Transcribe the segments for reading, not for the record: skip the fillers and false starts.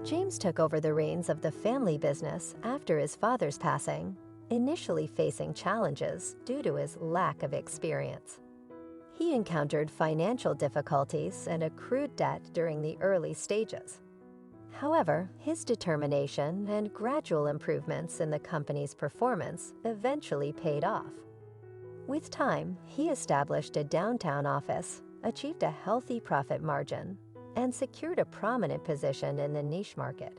James took over the reins of the family business after his father's passing, initially facing challenges due to his lack of experience. He encountered financial difficulties and accrued debt during the early stages. However, his determination and gradual improvements in the company's performance eventually paid off. With time, he established a downtown office, achieved a healthy profit margin, and secured a prominent position in the niche market.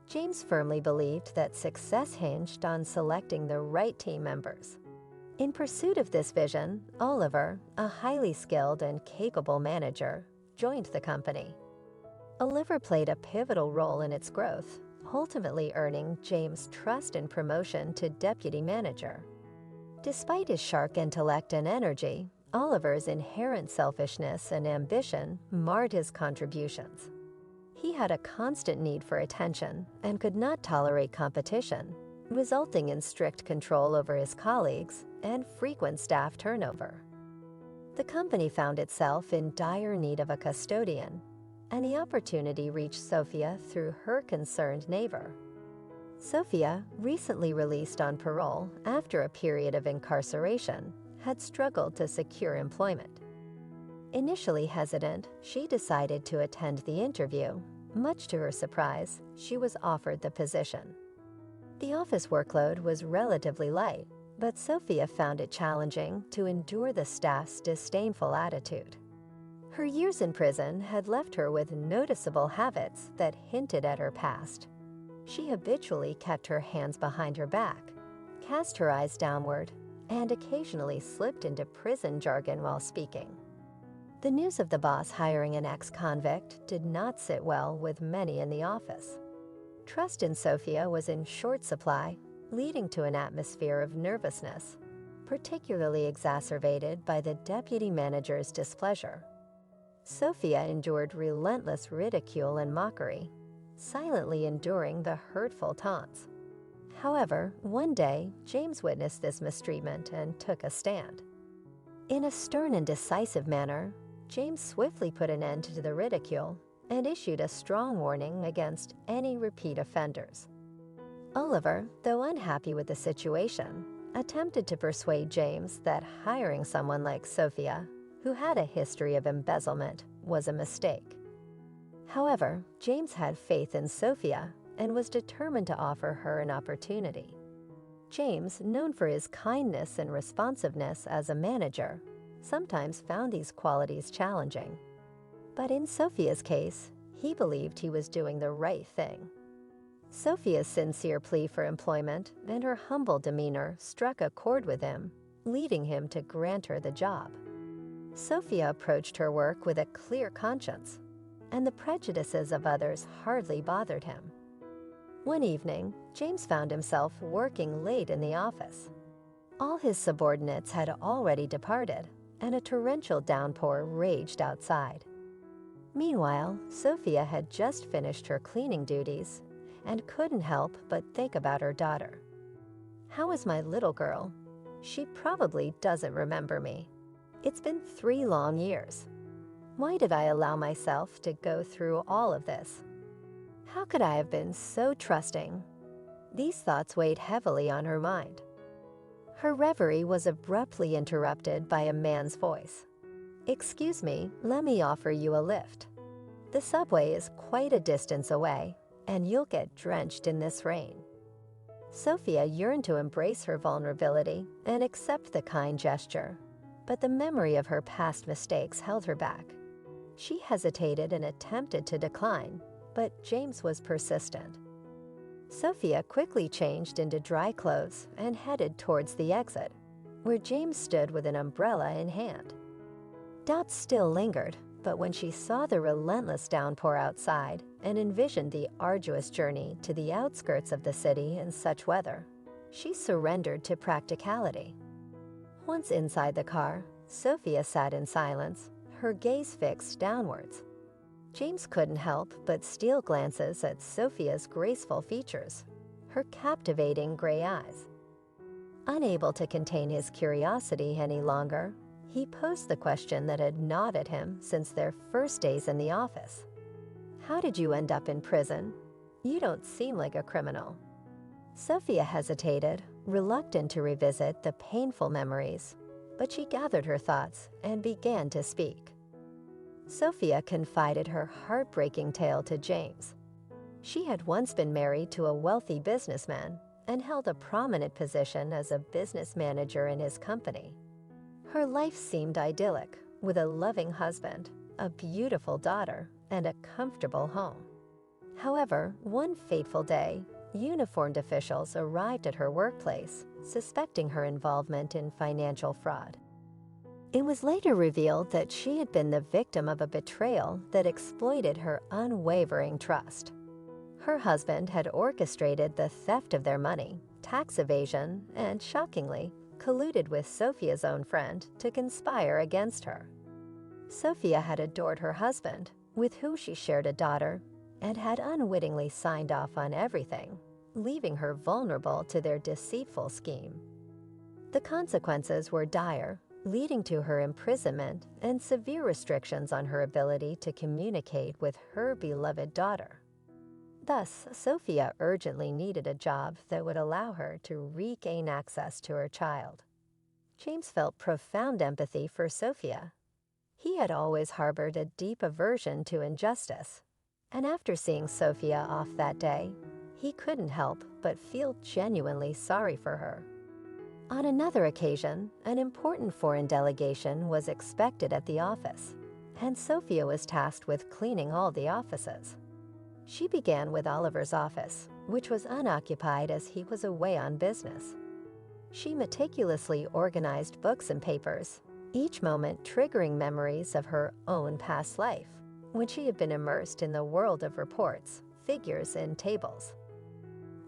James firmly believed that success hinged on selecting the right team members. In pursuit of this vision, Oliver, a highly skilled and capable manager, joined the company. Oliver played a pivotal role in its growth, ultimately earning James' trust and promotion to deputy manager. Despite his sharp intellect and energy, Oliver's inherent selfishness and ambition marred his contributions. He had a constant need for attention and could not tolerate competition, resulting in strict control over his colleagues and frequent staff turnover. The company found itself in dire need of a custodian, and the opportunity reached Sophia through her concerned neighbor. Sophia, recently released on parole after a period of incarceration, had struggled to secure employment. Initially hesitant, she decided to attend the interview. Much to her surprise, she was offered the position. The office workload was relatively light, but Sophia found it challenging to endure the staff's disdainful attitude. Her years in prison had left her with noticeable habits that hinted at her past. She habitually kept her hands behind her back, cast her eyes downward, and occasionally slipped into prison jargon while speaking. The news of the boss hiring an ex-convict did not sit well with many in the office. Trust in Sophia was in short supply, leading to an atmosphere of nervousness, particularly exacerbated by the deputy manager's displeasure. Sophia endured relentless ridicule and mockery, silently enduring the hurtful taunts. However, one day, James witnessed this mistreatment and took a stand. In a stern and decisive manner, James swiftly put an end to the ridicule and issued a strong warning against any repeat offenders. Oliver, though unhappy with the situation, attempted to persuade James that hiring someone like Sophia, who had a history of embezzlement, was a mistake. However, James had faith in Sophia and was determined to offer her an opportunity. James, known for his kindness and responsiveness as a manager, sometimes found these qualities challenging. But in Sophia's case, he believed he was doing the right thing. Sophia's sincere plea for employment and her humble demeanor struck a chord with him, leading him to grant her the job. Sophia approached her work with a clear conscience, and the prejudices of others hardly bothered him. One evening, James found himself working late in the office. All his subordinates had already departed, and a torrential downpour raged outside. Meanwhile, Sophia had just finished her cleaning duties and couldn't help but think about her daughter. "How is my little girl? She probably doesn't remember me. It's been 3 long years. Why did I allow myself to go through all of this? How could I have been so trusting?" These thoughts weighed heavily on her mind. Her reverie was abruptly interrupted by a man's voice. "Excuse me, let me offer you a lift. The subway is quite a distance away, and you'll get drenched in this rain." Sophia yearned to embrace her vulnerability and accept the kind gesture, but the memory of her past mistakes held her back. She hesitated and attempted to decline, but James was persistent. Sophia quickly changed into dry clothes and headed towards the exit, where James stood with an umbrella in hand. Doubts still lingered, but when she saw the relentless downpour outside and envisioned the arduous journey to the outskirts of the city in such weather, she surrendered to practicality. Once inside the car, Sophia sat in silence, her gaze fixed downwards. James couldn't help but steal glances at Sophia's graceful features, her captivating gray eyes. Unable to contain his curiosity any longer, he posed the question that had gnawed at him since their first days in the office. How did you end up in prison? You don't seem like a criminal." Sophia hesitated, reluctant to revisit the painful memories, but she gathered her thoughts and began to speak. Sophia confided her heartbreaking tale to James. She had once been married to a wealthy businessman and held a prominent position as a business manager in his company. Her life seemed idyllic, with a loving husband, a beautiful daughter, and a comfortable home. However, one fateful day, uniformed officials arrived at her workplace, suspecting her involvement in financial fraud. It was later revealed that she had been the victim of a betrayal that exploited her unwavering trust. Her husband had orchestrated the theft of their money, tax evasion, and, shockingly, colluded with Sophia's own friend to conspire against her. Sophia had adored her husband, with whom she shared a daughter, and had unwittingly signed off on everything, leaving her vulnerable to their deceitful scheme. The consequences were dire, leading to her imprisonment and severe restrictions on her ability to communicate with her beloved daughter. Thus, Sophia urgently needed a job that would allow her to regain access to her child. James felt profound empathy for Sophia. He had always harbored a deep aversion to injustice, and after seeing Sophia off that day, he couldn't help but feel genuinely sorry for her. On another occasion, an important foreign delegation was expected at the office, and Sophia was tasked with cleaning all the offices. She began with Oliver's office, which was unoccupied as he was away on business. She meticulously organized books and papers, each moment triggering memories of her own past life, when she had been immersed in the world of reports, figures, and tables.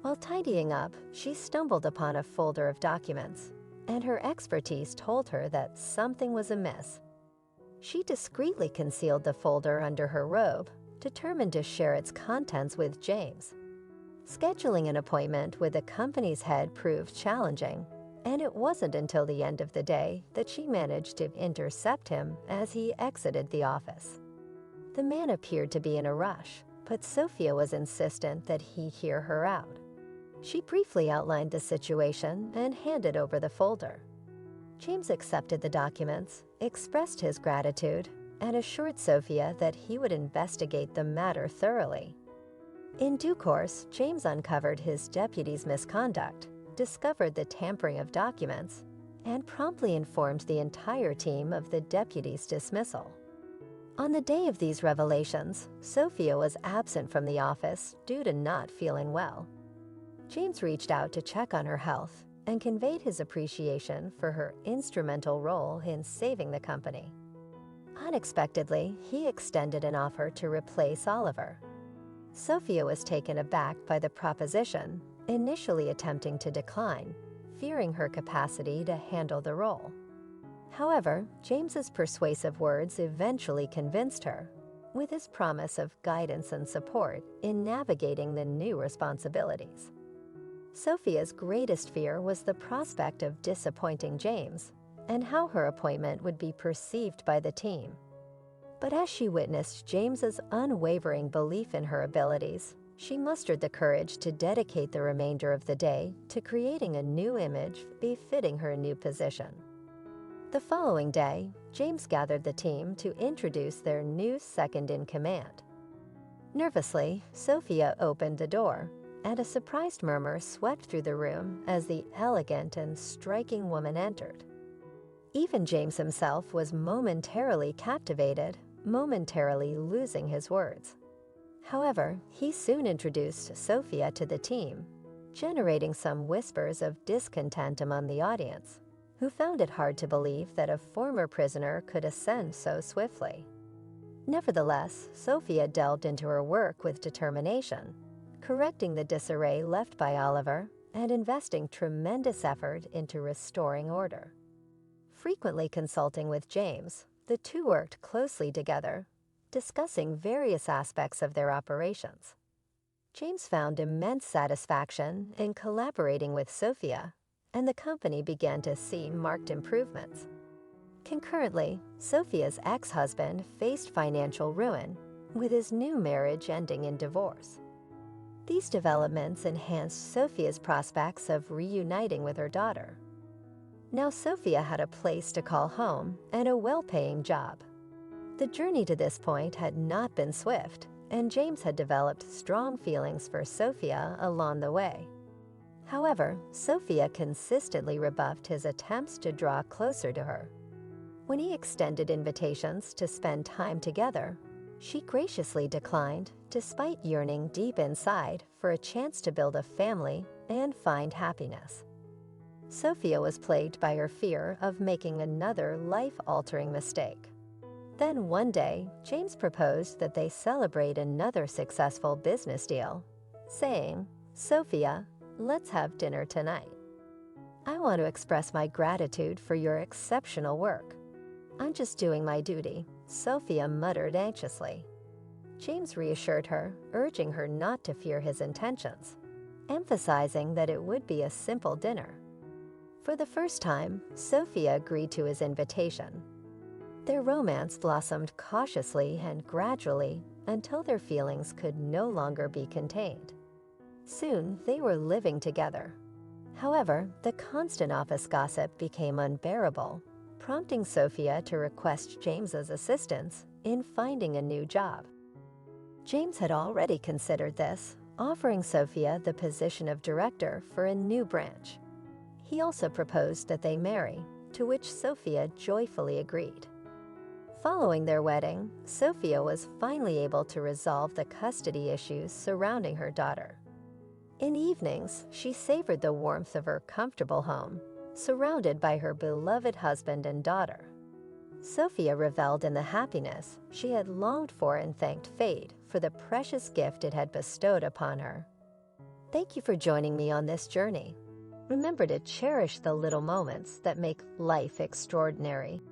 While tidying up, she stumbled upon a folder of documents, and her expertise told her that something was amiss. She discreetly concealed the folder under her robe, determined to share its contents with James. Scheduling an appointment with the company's head proved challenging, and it wasn't until the end of the day that she managed to intercept him as he exited the office. The man appeared to be in a rush, but Sophia was insistent that he hear her out. She briefly outlined the situation and handed over the folder. James accepted the documents, expressed his gratitude, and assured Sophia that he would investigate the matter thoroughly. In due course, James uncovered his deputy's misconduct, discovered the tampering of documents, and promptly informed the entire team of the deputy's dismissal. On the day of these revelations, Sophia was absent from the office due to not feeling well. James reached out to check on her health and conveyed his appreciation for her instrumental role in saving the company. Unexpectedly, he extended an offer to replace Oliver. Sophia was taken aback by the proposition, initially attempting to decline, fearing her capacity to handle the role. However, James's persuasive words eventually convinced her, with his promise of guidance and support in navigating the new responsibilities. Sophia's greatest fear was the prospect of disappointing James and how her appointment would be perceived by the team. But as she witnessed James's unwavering belief in her abilities, she mustered the courage to dedicate the remainder of the day to creating a new image befitting her new position. The following day, James gathered the team to introduce their new second-in-command. Nervously, Sophia opened the door, and a surprised murmur swept through the room as the elegant and striking woman entered. Even James himself was momentarily captivated, momentarily losing his words. However, he soon introduced Sophia to the team, generating some whispers of discontent among the audience, who found it hard to believe that a former prisoner could ascend so swiftly. Nevertheless, Sophia delved into her work with determination, correcting the disarray left by Oliver and investing tremendous effort into restoring order. Frequently consulting with James, the two worked closely together, discussing various aspects of their operations. James found immense satisfaction in collaborating with Sophia, and the company began to see marked improvements. Concurrently, Sophia's ex-husband faced financial ruin, with his new marriage ending in divorce. These developments enhanced Sophia's prospects of reuniting with her daughter. Now Sophia had a place to call home and a well-paying job. The journey to this point had not been swift, and James had developed strong feelings for Sophia along the way. However, Sophia consistently rebuffed his attempts to draw closer to her. When he extended invitations to spend time together, she graciously declined, despite yearning deep inside for a chance to build a family and find happiness. Sophia was plagued by her fear of making another life-altering mistake. Then one day, James proposed that they celebrate another successful business deal, saying, "Sophia, let's have dinner tonight. I want to express my gratitude for your exceptional work." "I'm just doing my duty," Sophia muttered anxiously. James reassured her, urging her not to fear his intentions, emphasizing that it would be a simple dinner. For the first time, Sophia agreed to his invitation. Their romance blossomed cautiously and gradually until their feelings could no longer be contained. Soon, they were living together. However, the constant office gossip became unbearable, prompting Sophia to request James's assistance in finding a new job. James had already considered this, offering Sophia the position of director for a new branch. He also proposed that they marry, to which Sophia joyfully agreed. Following their wedding, Sophia was finally able to resolve the custody issues surrounding her daughter. In evenings, she savored the warmth of her comfortable home, surrounded by her beloved husband and daughter. Sophia reveled in the happiness she had longed for and thanked fate for the precious gift it had bestowed upon her. Thank you for joining me on this journey. Remember to cherish the little moments that make life extraordinary.